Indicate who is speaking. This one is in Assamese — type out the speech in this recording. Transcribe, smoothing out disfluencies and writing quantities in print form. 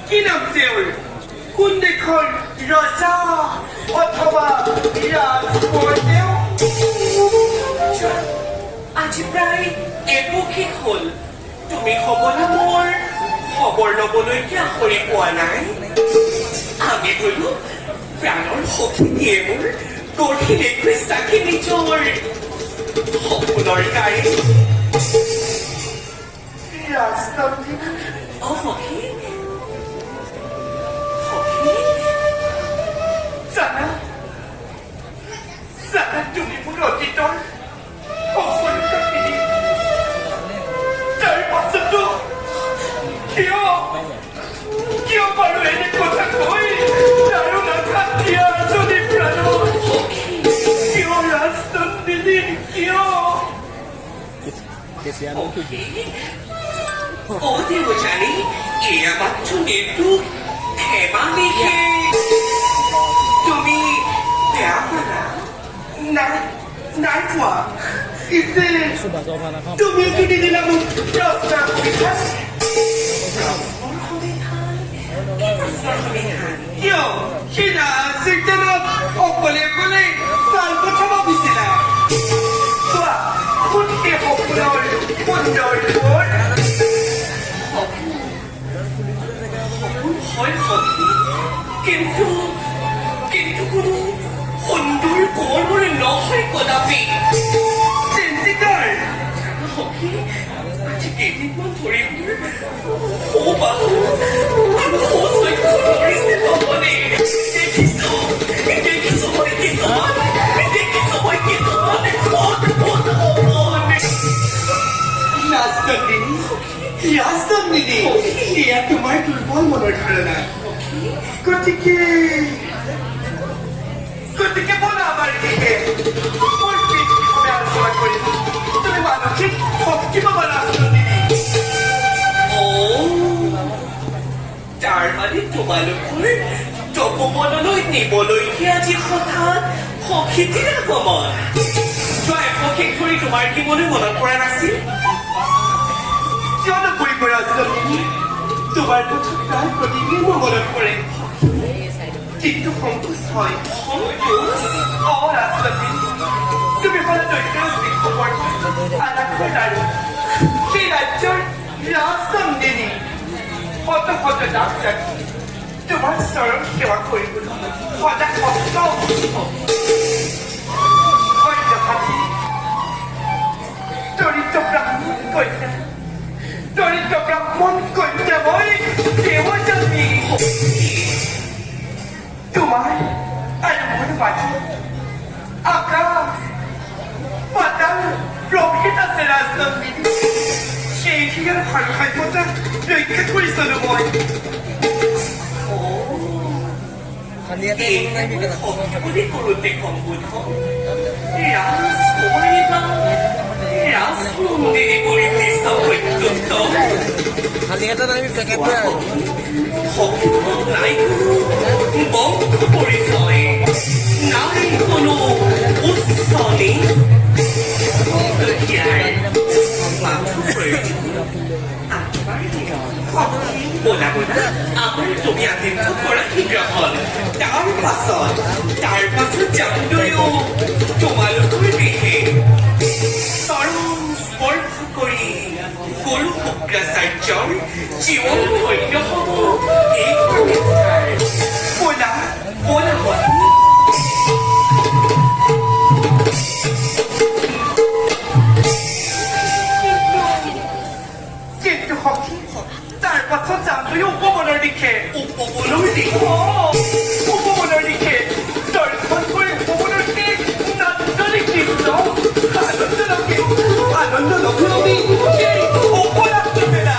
Speaker 1: কি নাম তেওঁৰ কোন দেশৰ ৰজা অথবা ৰাজবৰ্দেও আজি প্ৰায় এবুশেষ হ'ল তুমি হ'বলা মোৰ খবৰ ল'বলৈকে আখৰি পোৱা নাই আমি বোলো প্ৰাণৰ সখী দিয়ে মোৰ গঢ়ি দেখুৱাই চাকি নিজৰ সপোনৰ গাড়ী ৰাজনন্দী সখী জানা তুমি মোৰ অতীতৰ সকলো কাহিনী তাৰ পাছতো কিয় বাৰু এনে কথা কৈ আৰু নাথাকিয়া যদি প্ৰাণ কিয় ৰাজনন্দিনী কিয় দebojani এয়া মাত্ৰ নিৰ্দোষ ধেমালিহে তুমি বেয়া পালা নাই পোৱা তুমি কিনি দিলা মোক প্ৰশ্নৰ কিয় সিনা চিন্তনত অকলে অকলে ভাল কথা ভাবিছিলা চোৱা কোন সেই সপোনৰ সুন্দৰ হয় সখী কিন্তু কোনো সুন্দৰ কোঁৱৰ নহয় কদাপি চিন্তিকাৰ সখী আজি কেইদিনমান ধৰি মোৰ সৌবাহু আৰু সৌচক্য ধৰিছে পাবনে দেখিছো মই কিছুমান ৰাজনন্দিনী এয়া তোমাৰ দুৰ্বল মনৰ ধাৰণা গতিকে বলা আমাৰ দিকে মোৰ বিষয়ে আলোচনা কৰিম তুমি মানসিক শক্তি পাবা ৰাজনন্দিনী তাৰ মানে তোমালোকৰ তপোবনলৈ নিবলৈকে আজি হঠাৎ সখীটিৰ আগমন যোৱা এপশেষ ধৰি তোমাৰ কি মনত পৰা নাছিল কিয় নপৰিব ৰাজনন্দিনী তোমাৰ কথা প্ৰায় প্ৰতিদিনে মোৰ মনত পৰে কিন্তু সংকোচ হয় ৰাজনন্দিনী তুমি হ'ল দৈত্যৰ বিক্ষোভৰ আলাসৰ আৰু সেই ৰাজ্যৰ ৰাজনন্দিনী শত দাস ৰাখি তোমাৰ চৰণ সেৱা কৰিবলৈ সদায় কষ্ট দৰিদ্ৰ ব্ৰাহ্মণ কন্যা মই দেৱজানী তোমাৰ আৰু মোৰ মাজত আকাশ পাতাল প্ৰভেদ আছে ৰাজনন্দিনী সেইখিনি আৰু ভাৰসাম্যতা ৰক্ষা কৰিছিলো মই বুলি কৰোঁতে সম্বোধ ৰাজনন্দিনী বুলি প্ৰত্যুত্ত নাই কোনো বংশ পৰিচয় নাই কোনো উচ্চনী আমাৰ তুমি আতিথ্য কৰা শীঘ্ৰখন তাৰ পাছত যাওঁতেও তোমালোকৰ দেহে চৰম স্পৰ্শ কৰি গুৰু শুক্ৰাচাৰ্যৰ জীৱন ধৈৰ্যসমূহ এই বলা কিন্তু সখী তাৰ পাছত যাওঁতেও উপবনৰ দিশে দৰ্শন কৰি উপবনৰ শেষ নাটনি কৃষ্ণ আনন্দ লক্ষ্মী সেই উপলব্ধ বেলা